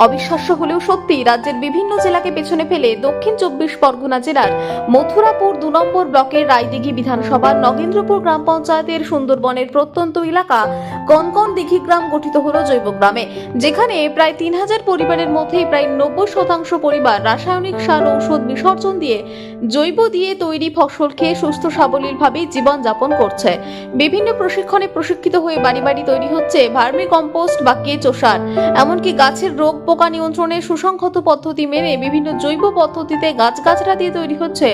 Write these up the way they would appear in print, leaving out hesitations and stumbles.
অবিশ্বাস্য হলেও সত্যি, রাজ্যের বিভিন্ন জেলাকে পেছনে ফেলে দক্ষিণ 24 পরগনা জেলার মথুরাপুর 2 নম্বর ব্লকের রায়দিঘি বিধানসভার নগেন্দ্রপুর গ্রাম পঞ্চায়েতের সুন্দরবনের প্রত্যন্ত এলাকা কনকন দিঘি গ্রাম গঠিত হলো জৈব গ্রামে, যেখানে প্রায় 3000 পরিবারের মধ্যে প্রায় 90% পরিবার রাসায়নিক সার ঔষধ বিসর্জন দিয়ে জৈব দিয়ে তৈরি ফসল খেয়ে সুস্থ সাবলীলভাবে জীবন যাপন করছে। বিভিন্ন প্রশিক্ষণে প্রশিক্ষিত হয়ে বাড়ি বাড়ি তৈরি হচ্ছে ভার্মি কম্পোস্ট বা কেঁচো সার, এমনকি গাছের রোগ পোকা নিয়ন্ত্রণের সুসংহত পদ্ধতি মেনে বিভিন্ন জৈব পদ্ধতিতে গাছগাছরা দিয়ে তৈরি হচ্ছে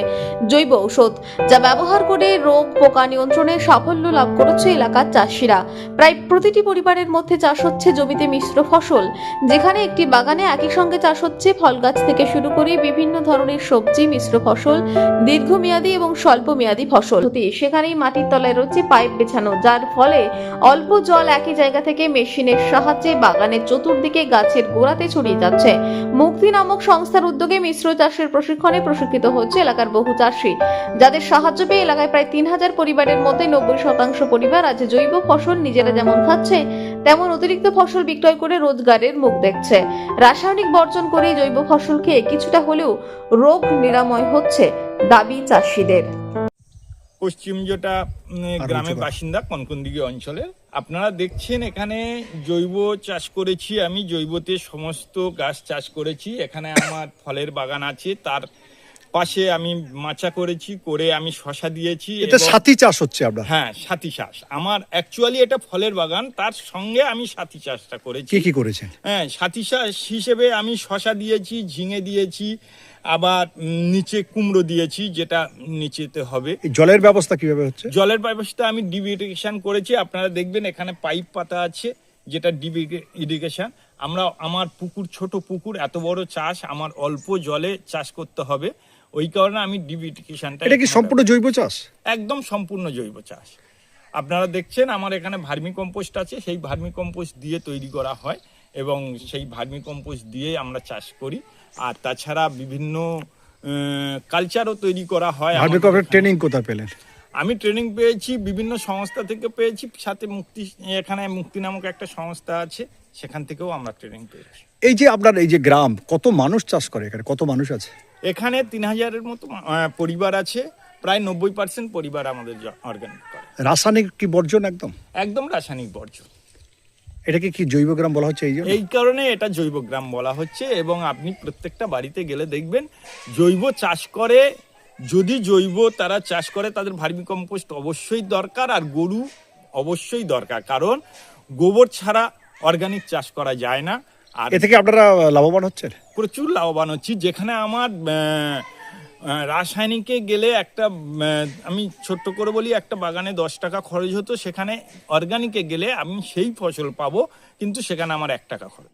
জৈব ঔষধ, যা ব্যবহার করে রোগ পোকা নিয়ন্ত্রণে সাফল্য লাভ করেছে এলাকার চাষিরা। প্রায় প্রতিটি পরিবারের মধ্যে চাষ হচ্ছে জমিতে মিশ্র ফসল, যেখানে একটি বাগানে একই সঙ্গে চাষ হচ্ছে ফল গাছ থেকে শুরু করে বিভিন্ন ধরনের সবজি, মিশ্র ফসল, দীর্ঘমেয়াদী এবং স্বল্প মেয়াদী ফসল। সেখানেই মাটির তলায় রয়েছে পাইপ বেছানো, যার ফলে অল্প জল একই জায়গা থেকে মেশিনের সাহায্যে বাগানের চতুর্দিকে গাছের গোড়াতে ছড়িয়ে যাচ্ছে। মুক্তি নামক সংস্থার উদ্যোগে মিশ্র চাষের প্রশিক্ষণে প্রশিক্ষিত হচ্ছে এলাকার বহু চাষী, যাদের সাহায্য পেয়ে এলাকায় প্রায় 3000 পরিবারের মধ্যে 90% পরিবার আজ জৈব ফসল নিজেরা যেমন খাচ্ছে, তেমন অতিরিক্ত ফসল বিক্রয় করে রোজগারের মুখ দেখছে। রাসায়নিক বর্জন করে জৈব ফসল খেয়ে কিছুটা হলেও রোগ নিরাময় হচ্ছে দাবি চাষীদের। পশ্চিম জোটা গ্রামের বাসিন্দা, কনকনদিঘি অঞ্চলের। আপনারা দেখছেন এখানে জৈব চাষ করেছি আমি, জৈবতে সমস্ত গাছ চাষ করেছি। এখানে আমার ফলের বাগান আছে, তার পাশে আমি মাচা করেছি, করে আমি শশা দিয়েছি। এটা সাথী চাষ হচ্ছে আপনার? হ্যাঁ, সাথী চাষ। আমার অ্যাকচুয়ালি এটা ফলের বাগান, তার সঙ্গে আমি সাথী চাষটা করেছি। কি করেছেন? হ্যাঁ, সাথী চাষ হিসেবে আমি শশা দিয়েছি, ঝিঙে দিয়েছি, আবার নিচে কুমড়ো দিয়েছি, যেটা নিচেতে হবে। জলের ব্যবস্থা কিভাবে হচ্ছে? জলের ব্যবস্থা আমি ডিপ ইরিগেশন করেছি। আপনারা দেখবেন এখানে পাইপ পাতা আছে, যেটা ডিপ ইরিগেশন। আমার পুকুর, ছোট পুকুর, এত বড় চাষ আমার অল্প জলে চাষ করতে হবে, ওই কারণে আমি ডিপ ইরিগেশনটা। এটা কি সম্পূর্ণ জৈব চাষ? একদম সম্পূর্ণ জৈব চাষ। আপনারা দেখছেন আমার এখানে ভার্মি কম্পোস্ট আছে, সেই ভার্মি কম্পোস্ট দিয়ে তৈরি করা হয় এবং সেই ভার্মি কম্পোস্ট দিয়ে আমরা চাষ করি। আর তাছাড়া বিভিন্ন কালচারও তৈরি করা হয়। ট্রেনিং কোথায় পেলেন? আমি ট্রেনিং পেয়েছি বিভিন্ন সংস্থা থেকে পেয়েছি, সাথে এখানে মুক্তি নামক একটা সংস্থা আছে, সেখান থেকেও আমরা ট্রেনিং পেয়েছি। এই যে আপনার এই যে গ্রাম, কত মানুষ চাষ করে এখানে? কত মানুষ আছে এখানে? 3000-এর মতো পরিবার আছে। প্রায় 90% পরিবার আমাদের অর্গানিক করে। রাসায়নিক কি বর্জন? একদম রাসায়নিক বর্জন। এটাকে কি জৈব গ্রাম বলা হচ্ছে? এই কারণে এটা জৈব গ্রাম বলা হচ্ছে। এবং আপনি প্রত্যেকটা বাড়িতে গেলে দেখবেন জৈব চাষ করে। যদি জৈব তারা চাষ করে, তাদের ভার্মি কম্পোস্ট অবশ্যই দরকার, আর গরু অবশ্যই দরকার, কারণ গোবর ছাড়া অর্গানিক চাষ করা যায় না। আর এ থেকে আপনারা লাভবান হচ্ছেন? প্রচুর লাভবান হচ্ছি। যেখানে আমার রাসায়নিকে গেলে একটা, আমি ছোট্ট করে বলি, একটা বাগানে 10 টাকা খরচ হতো, সেখানে অর্গানিকে গেলে আমি সেই ফসল পাবো, কিন্তু সেখানে আমার 1 টাকা খরচ।